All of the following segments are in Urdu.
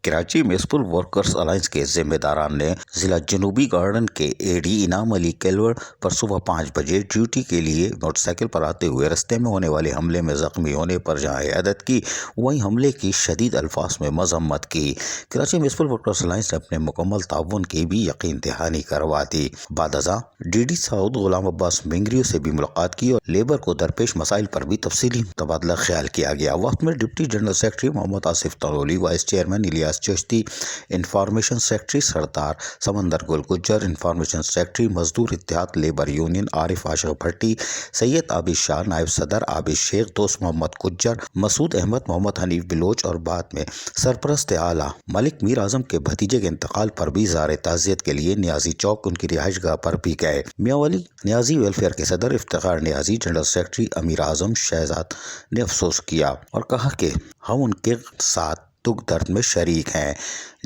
کراچی میونسپل ورکرز الائنس کے ذمہ داران نے ضلع جنوبی گارڈن کے اے ڈی انعام علی کیلوڑ پر صبح 5 بجے ڈیوٹی کے لیے موٹر سائیکل پر آتے ہوئے رستے میں ہونے والے حملے میں زخمی ہونے پر جہاں عیادت کی، وہیں حملے کی شدید الفاظ میں مذمت کی۔ کراچی میونسپل ورکرز الائنس نے اپنے مکمل تعاون کی بھی یقین دہانی کروا دی۔ بعد ازاں ڈی ڈی سعود غلام عباس منگریو سے بھی ملاقات کی اور لیبر کو درپیش مسائل پر بھی تفصیلی تبادلہ خیال کیا گیا۔ وقت میں deputy general secretary Muhammad Asif Tanoli, vice chairman Ilyas Chishti, information secretary Sardar Samandar گل گجر، انفارمیشن سیکرٹری مزدور اتحاد لیبر یونین عارف عاشق بھٹی، سید عابد شاہ، نائب صدر عابد شیخ، دوست محمد گجر، مسعود احمد، محمد حنیف بلوچ اور بعد میں سرپرست اعلیٰ ملک میر اعظم کے بھتیجے کے انتقال پر بھی اظہار تعزیت کے لیے نیازی چوک ان کی رہائش گاہ پر بھی گئے۔ میاں ولی نیازی ویلفیئر کے صدر افتخار نیازی، جنرل سیکرٹری امیر اعظم شہزاد نے افسوس کیا اور کہا کہ ہم ان کے ساتھ دکھ درد میں شریک ہیں،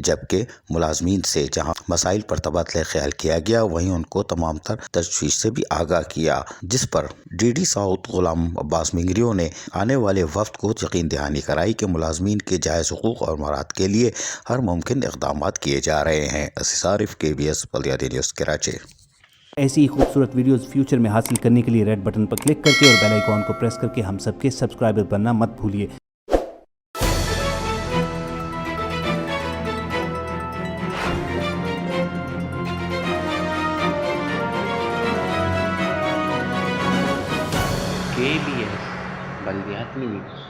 جبکہ ملازمین سے جہاں مسائل پر تبادلہ خیال کیا گیا، وہیں ان کو تمام تر تجویز سے بھی آگاہ کیا، جس پر ڈی ڈی سعود غلام عباس منگریو نے آنے والے وفد کو یقین دہانی کرائی کہ ملازمین کے جائز حقوق اور مراعات کے لیے ہر ممکن اقدامات کیے جا رہے ہیں۔ عزیز عارف، KBS بلدیاتی نیوز، کراچی۔ ایسی ہی خوبصورت ویڈیوز فیوچر میں حاصل کرنے کے لیے ریڈ بٹن پر کلک کر کے اور بیل آئیکن کو پریس کر کے ہم سب کے سبسکرائبر بننا مت بھولیے۔ KBS بلدیاتی نیوز۔